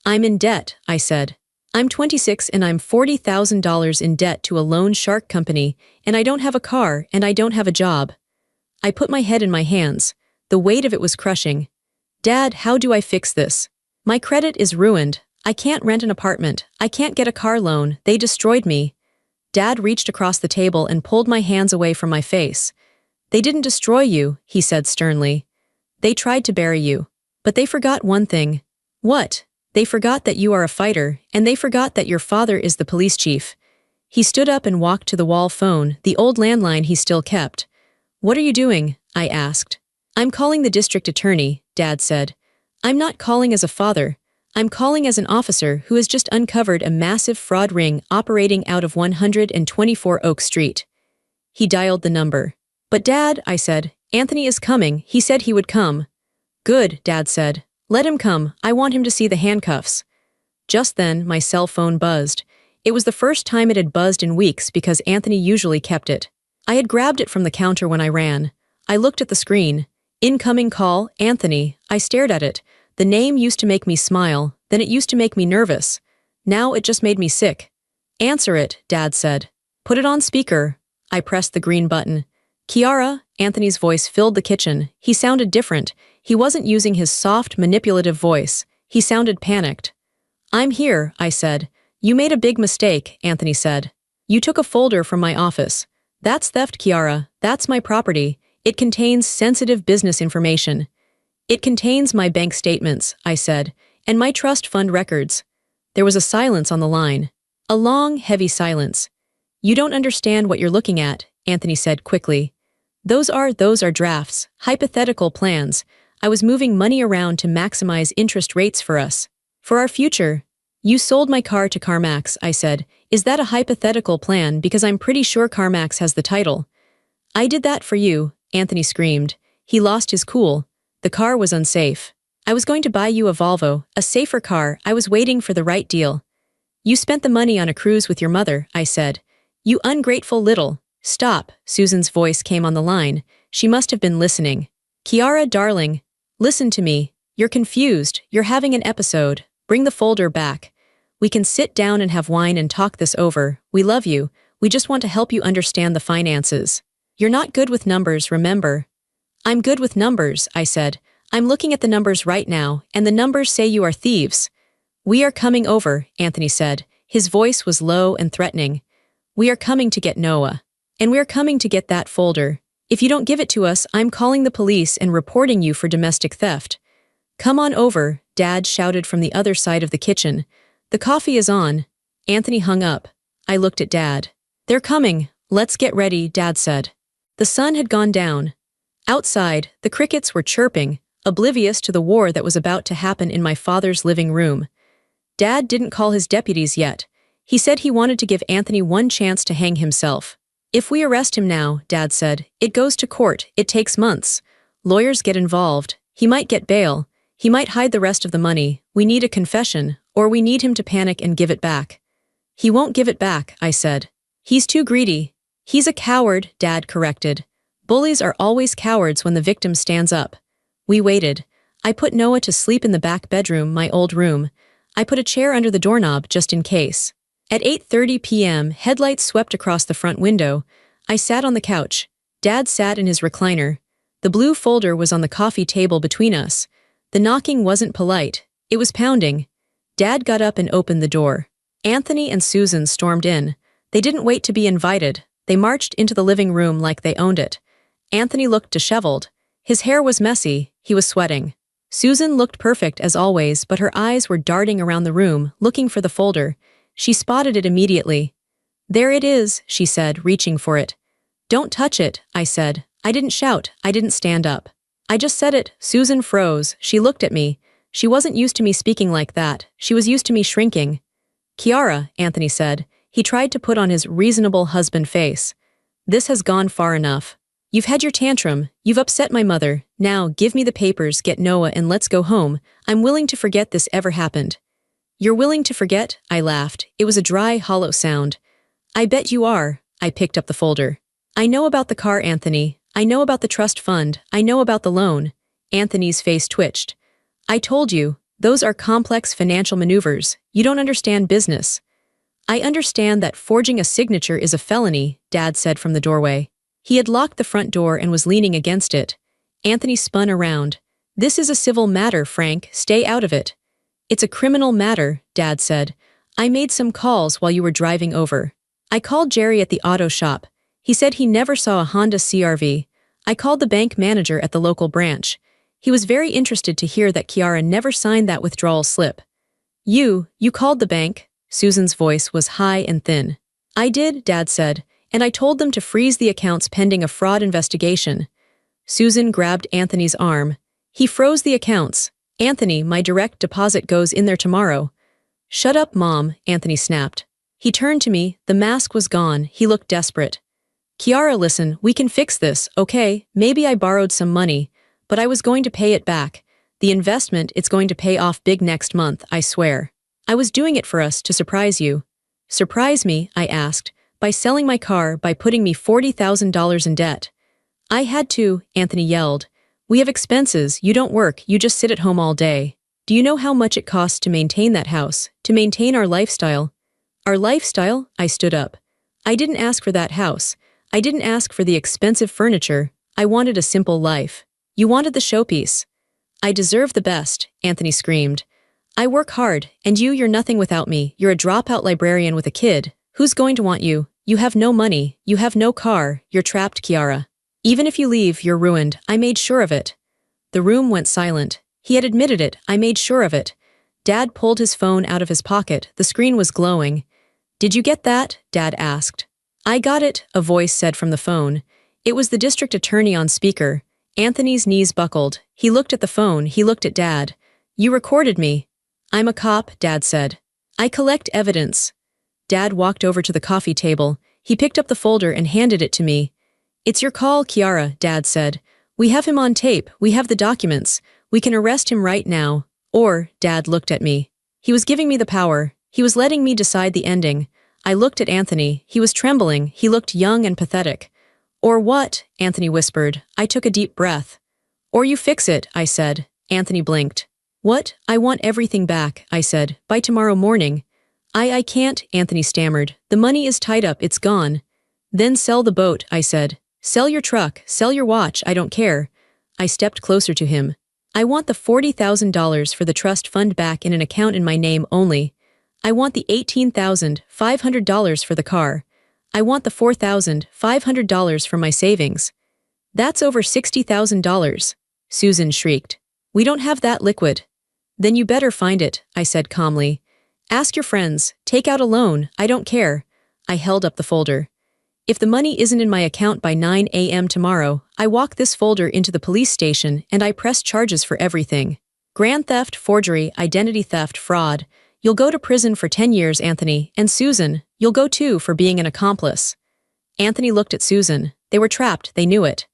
I'm in debt, I said. I'm 26 and I'm $40,000 in debt to a loan shark company, and I don't have a car and I don't have a job. I put my head in my hands. The weight of it was crushing. Dad, how do I fix this? My credit is ruined. I can't rent an apartment. I can't get a car loan. They destroyed me. Dad reached across the table and pulled my hands away from my face. They didn't destroy you, he said sternly. They tried to bury you. But they forgot one thing. What? They forgot that you are a fighter, and they forgot that your father is the police chief. He stood up and walked to the wall phone, the old landline he still kept. What are you doing? I asked. I'm calling the district attorney, Dad said. I'm not calling as a father. I'm calling as an officer who has just uncovered a massive fraud ring operating out of 124 Oak Street. He dialed the number. But Dad, I said, Anthony is coming. He said he would come. Good, Dad said. Let him come. I want him to see the handcuffs. Just then, my cell phone buzzed. It was the first time it had buzzed in weeks because Anthony usually kept it. I had grabbed it from the counter when I ran. I looked at the screen. Incoming call, Anthony. I stared at it. The name used to make me smile, then it used to make me nervous. Now it just made me sick. Answer it, Dad said. Put it on speaker. I pressed the green button. Kiara, Anthony's voice filled the kitchen. He sounded different. He wasn't using his soft, manipulative voice. He sounded panicked. I'm here, I said. You made a big mistake, Anthony said. You took a folder from my office. That's theft, Kiara. That's my property. It contains sensitive business information. It contains my bank statements, I said, and my trust fund records. There was a silence on the line. A long, heavy silence. You don't understand what you're looking at, Anthony said quickly. Those are drafts, hypothetical plans. I was moving money around to maximize interest rates for us. For our future. You sold my car to CarMax, I said. Is that a hypothetical plan because I'm pretty sure CarMax has the title? I did that for you, Anthony screamed. He lost his cool. The car was unsafe. I was going to buy you a Volvo, a safer car. I was waiting for the right deal. You spent the money on a cruise with your mother, I said. You ungrateful little. Stop, Susan's voice came on the line. She must have been listening. Kiara, darling. Listen to me. You're confused. You're having an episode. Bring the folder back. We can sit down and have wine and talk this over. We love you. We just want to help you understand the finances. You're not good with numbers, remember? I'm good with numbers, I said. I'm looking at the numbers right now, and the numbers say you are thieves. We are coming over, Anthony said. His voice was low and threatening. We are coming to get Noah. And we are coming to get that folder. If you don't give it to us, I'm calling the police and reporting you for domestic theft. Come on over, Dad shouted from the other side of the kitchen. The coffee is on. Anthony hung up. I looked at Dad. They're coming. Let's get ready, Dad said. The sun had gone down. Outside, the crickets were chirping, oblivious to the war that was about to happen in my father's living room. Dad didn't call his deputies yet. He said he wanted to give Anthony one chance to hang himself. If we arrest him now, Dad said, it goes to court. It takes months. Lawyers get involved. He might get bail. He might hide the rest of the money. We need a confession, or we need him to panic and give it back. He won't give it back, I said. He's too greedy. He's a coward, Dad corrected. Bullies are always cowards when the victim stands up. We waited. I put Noah to sleep in the back bedroom, my old room. I put a chair under the doorknob just in case. At 8:30 p.m., headlights swept across the front window. I sat on the couch. Dad sat in his recliner. The blue folder was on the coffee table between us. The knocking wasn't polite. It was pounding. Dad got up and opened the door. Anthony and Susan stormed in. They didn't wait to be invited. They marched into the living room like they owned it. Anthony looked disheveled. His hair was messy. He was sweating. Susan looked perfect as always, but her eyes were darting around the room, looking for the folder. She spotted it immediately. There it is, she said, reaching for it. Don't touch it, I said. I didn't shout. I didn't stand up. I just said it. Susan froze. She looked at me. She wasn't used to me speaking like that. She was used to me shrinking. Kiara, Anthony said. He tried to put on his reasonable husband face. This has gone far enough. You've had your tantrum. You've upset my mother. Now give me the papers, get Noah, and let's go home. I'm willing to forget this ever happened. You're willing to forget? I laughed. It was a dry, hollow sound. I bet you are. I picked up the folder. I know about the car, Anthony. I know about the trust fund. I know about the loan. Anthony's face twitched. I told you, those are complex financial maneuvers. You don't understand business. I understand that forging a signature is a felony, Dad said from the doorway. He had locked the front door and was leaning against it. Anthony spun around. This is a civil matter, Frank. Stay out of it. It's a criminal matter, Dad said. I made some calls while you were driving over. I called Jerry at the auto shop. He said he never saw a Honda CR-V. I called the bank manager at the local branch. He was very interested to hear that Kiara never signed that withdrawal slip. You called the bank? Susan's voice was high and thin. I did, Dad said, and I told them to freeze the accounts pending a fraud investigation. Susan grabbed Anthony's arm. He froze the accounts. Anthony, my direct deposit goes in there tomorrow. Shut up, Mom, Anthony snapped. He turned to me. The mask was gone. He looked desperate. Kiara, listen, we can fix this, okay? Maybe I borrowed some money, but I was going to pay it back. The investment, it's going to pay off big next month, I swear. I was doing it for us to surprise you. Surprise me, I asked, by selling my car, by putting me $40,000 in debt. I had to, Anthony yelled. We have expenses, you don't work, you just sit at home all day. Do you know how much it costs to maintain that house, to maintain our lifestyle? Our lifestyle? I stood up. I didn't ask for that house. I didn't ask for the expensive furniture. I wanted a simple life. You wanted the showpiece. I deserve the best, Anthony screamed. I work hard, and you're nothing without me. You're a dropout librarian with a kid. Who's going to want you? You have no money. You have no car. You're trapped, Kiara. Even if you leave, you're ruined. I made sure of it. The room went silent. He had admitted it. I made sure of it. Dad pulled his phone out of his pocket. The screen was glowing. Did you get that? Dad asked. I got it, a voice said from the phone. It was the district attorney on speaker. Anthony's knees buckled. He looked at the phone. He looked at Dad. You recorded me. I'm a cop, Dad said. I collect evidence. Dad walked over to the coffee table. He picked up the folder and handed it to me. It's your call, Kiara, Dad said. We have him on tape. We have the documents. We can arrest him right now. Or, Dad looked at me. He was giving me the power. He was letting me decide the ending. I looked at Anthony. He was trembling. He looked young and pathetic. Or what? Anthony whispered. I took a deep breath. Or you fix it, I said. Anthony blinked. What? I want everything back, I said, by tomorrow morning. I can't, Anthony stammered. The money is tied up, it's gone. Then sell the boat, I said. Sell your truck, sell your watch, I don't care. I stepped closer to him. I want the $40,000 for the trust fund back in an account in my name only. I want the $18,500 for the car. I want the $4,500 for my savings. That's over $60,000. Susan shrieked. We don't have that liquid. Then you better find it, I said calmly. Ask your friends, take out a loan, I don't care. I held up the folder. If the money isn't in my account by 9 a.m. tomorrow, I walk this folder into the police station and I press charges for everything. Grand theft, forgery, identity theft, fraud. You'll go to prison for 10 years, Anthony, and Susan, you'll go too for being an accomplice. Anthony looked at Susan. They were trapped, they knew it.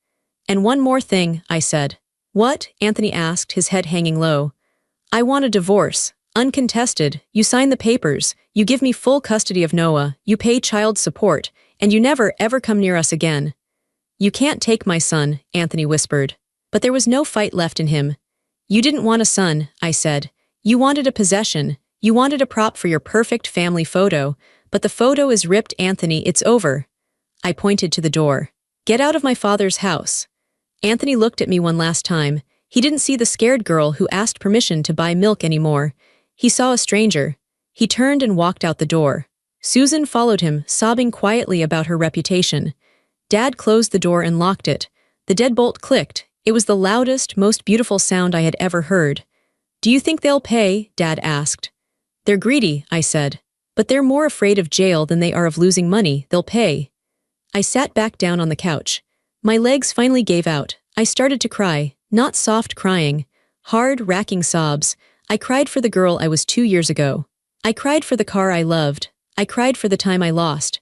And one more thing, I said. What? Anthony asked, his head hanging low. I want a divorce. Uncontested. You sign the papers. You give me full custody of Noah. You pay child support. And you never, ever come near us again. You can't take my son, Anthony whispered. But there was no fight left in him. You didn't want a son, I said. You wanted a possession. You wanted a prop for your perfect family photo. But the photo is ripped, Anthony, it's over. I pointed to the door. Get out of my father's house. Anthony looked at me one last time. He didn't see the scared girl who asked permission to buy milk anymore. He saw a stranger. He turned and walked out the door. Susan followed him, sobbing quietly about her reputation. Dad closed the door and locked it. The deadbolt clicked. It was the loudest, most beautiful sound I had ever heard. Do you think they'll pay? Dad asked. They're greedy, I said. But they're more afraid of jail than they are of losing money. They'll pay. I sat back down on the couch. My legs finally gave out. I started to cry, not soft crying. Hard, racking sobs. I cried for the girl I was 2 years ago. I cried for the car I loved. I cried for the time I lost.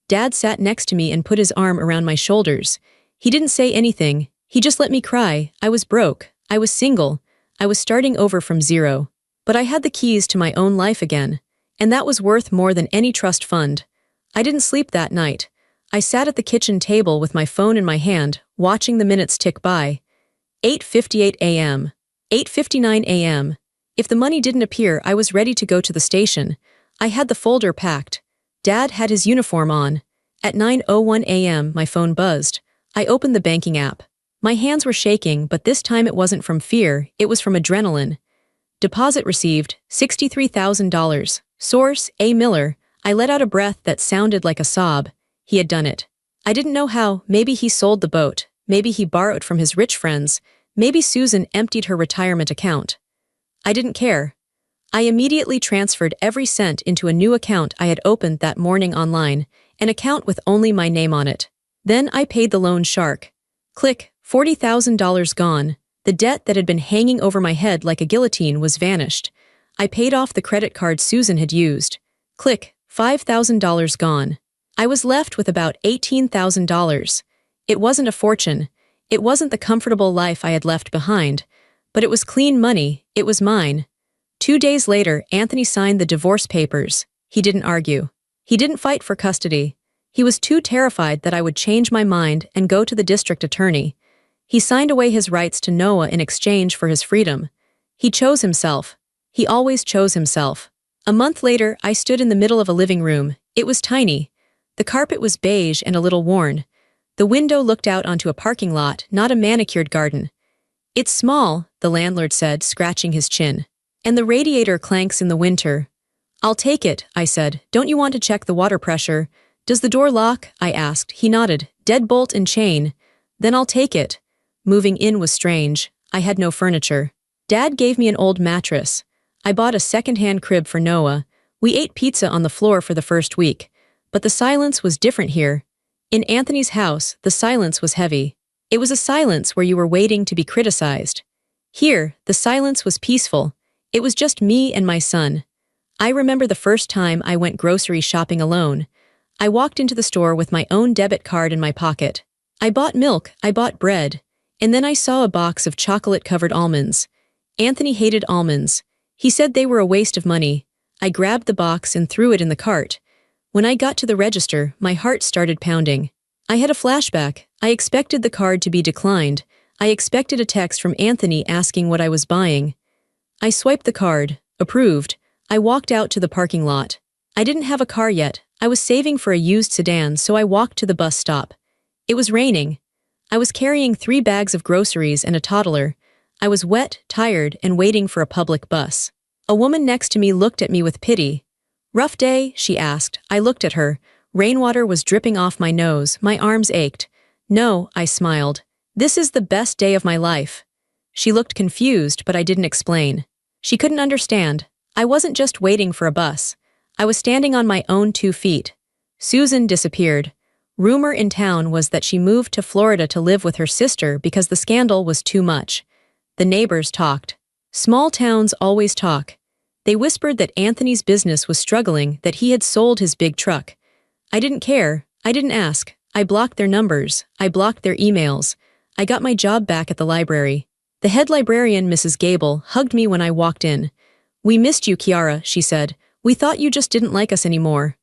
Dad sat next to me and put his arm around my shoulders. He didn't say anything. He just let me cry. I was broke. I was single. I was starting over from zero. But I had the keys to my own life again. And that was worth more than any trust fund. I didn't sleep that night. I sat at the kitchen table with my phone in my hand, watching the minutes tick by. 8:58 a.m. 8:59 a.m. If the money didn't appear, I was ready to go to the station. I had the folder packed. Dad had his uniform on. At 9:01 a.m., my phone buzzed. I opened the banking app. My hands were shaking, but this time it wasn't from fear, it was from adrenaline. Deposit received, $63,000. Source, A. Miller. I let out a breath that sounded like a sob. He had done it. I didn't know how. Maybe he sold the boat. Maybe he borrowed from his rich friends. Maybe Susan emptied her retirement account. I didn't care. I immediately transferred every cent into a new account I had opened that morning online, an account with only my name on it. Then I paid the loan shark. Click, $40,000 gone. The debt that had been hanging over my head like a guillotine was vanished. I paid off the credit card Susan had used. Click, $5,000 gone. I was left with about $18,000. It wasn't a fortune. It wasn't the comfortable life I had left behind. But it was clean money. It was mine. 2 days later, Anthony signed the divorce papers. He didn't argue. He didn't fight for custody. He was too terrified that I would change my mind and go to the district attorney. He signed away his rights to Noah in exchange for his freedom. He chose himself. He always chose himself. A month later, I stood in the middle of a living room. It was tiny. The carpet was beige and a little worn. The window looked out onto a parking lot, not a manicured garden. It's small, the landlord said, scratching his chin. And the radiator clanks in the winter. I'll take it, I said. Don't you want to check the water pressure? Does the door lock? I asked. He nodded. Deadbolt and chain. Then I'll take it. Moving in was strange. I had no furniture. Dad gave me an old mattress. I bought a second-hand crib for Noah. We ate pizza on the floor for the first week. But the silence was different here. In Anthony's house, the silence was heavy. It was a silence where you were waiting to be criticized. Here, the silence was peaceful. It was just me and my son. I remember the first time I went grocery shopping alone. I walked into the store with my own debit card in my pocket. I bought milk, I bought bread, and then I saw a box of chocolate-covered almonds. Anthony hated almonds. He said they were a waste of money. I grabbed the box and threw it in the cart. When I got to the register, my heart started pounding. I had a flashback. I expected the card to be declined. I expected a text from Anthony asking what I was buying. I swiped the card. Approved. I walked out to the parking lot. I didn't have a car yet. I was saving for a used sedan, so I walked to the bus stop. It was raining. I was carrying 3 bags of groceries and a toddler. I was wet, tired, and waiting for a public bus. A woman next to me looked at me with pity. "Rough day?" she asked. I looked at her. Rainwater was dripping off my nose. My arms ached. "No," I smiled. "This is the best day of my life." She looked confused, but I didn't explain. She couldn't understand. I wasn't just waiting for a bus. I was standing on my own 2 feet. Susan disappeared. Rumor in town was that she moved to Florida to live with her sister because the scandal was too much. The neighbors talked. Small towns always talk. They whispered that Anthony's business was struggling, that he had sold his big truck. I didn't care. I didn't ask. I blocked their numbers. I blocked their emails. I got my job back at the library. The head librarian, Mrs. Gable, hugged me when I walked in. "We missed you, Kiara," she said. "We thought you just didn't like us anymore."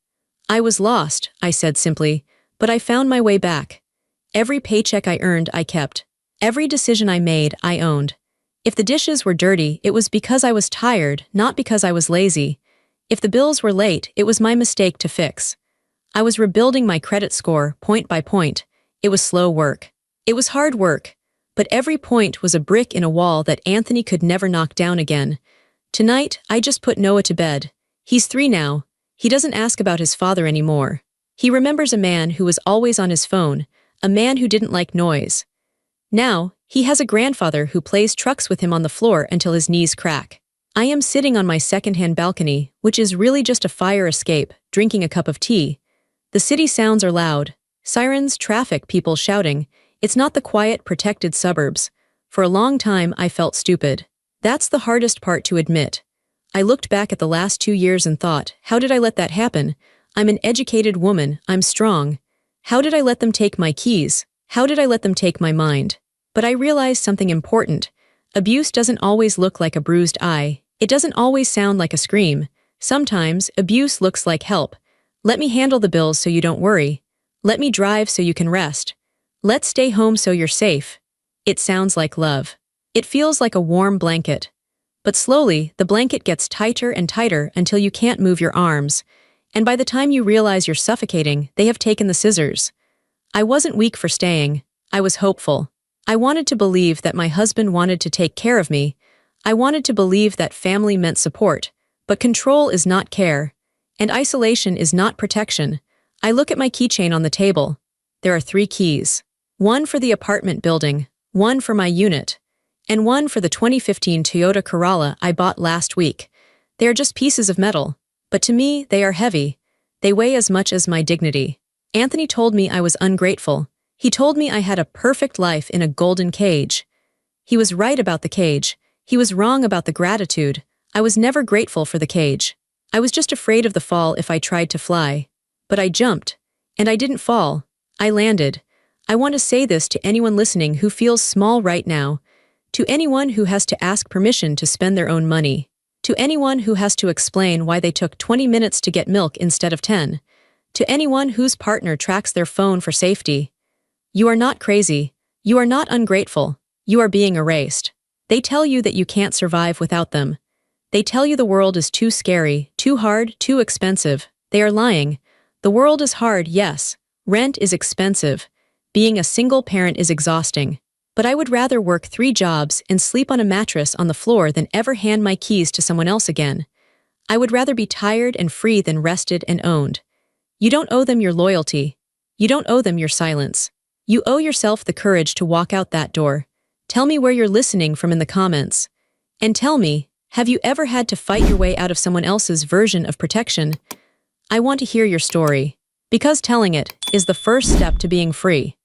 "I was lost," I said simply, "but I found my way back. Every paycheck I earned, I kept. Every decision I made, I owned. If the dishes were dirty, it was because I was tired, not because I was lazy. If the bills were late, it was my mistake to fix. I was rebuilding my credit score, point by point. It was slow work. It was hard work. But every point was a brick in a wall that Anthony could never knock down again. Tonight, I just put Noah to bed. He's 3 now. He doesn't ask about his father anymore. He remembers a man who was always on his phone, a man who didn't like noise. Now, he has a grandfather who plays trucks with him on the floor until his knees crack. I am sitting on my second-hand balcony, which is really just a fire escape, drinking a cup of tea. The city sounds are loud. Sirens, traffic, people shouting. It's not the quiet, protected suburbs. For a long time, I felt stupid. That's the hardest part to admit. I looked back at the last 2 years and thought, how did I let that happen? I'm an educated woman, I'm strong. How did I let them take my keys? How did I let them take my mind? But I realized something important. Abuse doesn't always look like a bruised eye. It doesn't always sound like a scream. Sometimes, abuse looks like help. Let me handle the bills so you don't worry. Let me drive so you can rest. Let's stay home so you're safe. It sounds like love. It feels like a warm blanket. But slowly, the blanket gets tighter and tighter until you can't move your arms. And by the time you realize you're suffocating, they have taken the scissors. I wasn't weak for staying. I was hopeful. I wanted to believe that my husband wanted to take care of me. I wanted to believe that family meant support. But control is not care. And isolation is not protection. I look at my keychain on the table. There are 3 keys. 1 for the apartment building, 1 for my unit, and 1 for the 2015 Toyota Corolla I bought last week. They are just pieces of metal. But to me, they are heavy. They weigh as much as my dignity. Anthony told me I was ungrateful. He told me I had a perfect life in a golden cage. He was right about the cage. He was wrong about the gratitude. I was never grateful for the cage. I was just afraid of the fall if I tried to fly. But I jumped. And I didn't fall. I landed. I want to say this to anyone listening who feels small right now. To anyone who has to ask permission to spend their own money. To anyone who has to explain why they took 20 minutes to get milk instead of 10. To anyone whose partner tracks their phone for safety. You are not crazy. You are not ungrateful. You are being erased. They tell you that you can't survive without them. They tell you the world is too scary, too hard, too expensive. They are lying. The world is hard, yes. Rent is expensive. Being a single parent is exhausting. But I would rather work 3 jobs and sleep on a mattress on the floor than ever hand my keys to someone else again. I would rather be tired and free than rested and owned. You don't owe them your loyalty. You don't owe them your silence. You owe yourself the courage to walk out that door. Tell me where you're listening from in the comments. And tell me, have you ever had to fight your way out of someone else's version of protection? I want to hear your story. Because telling it is the first step to being free.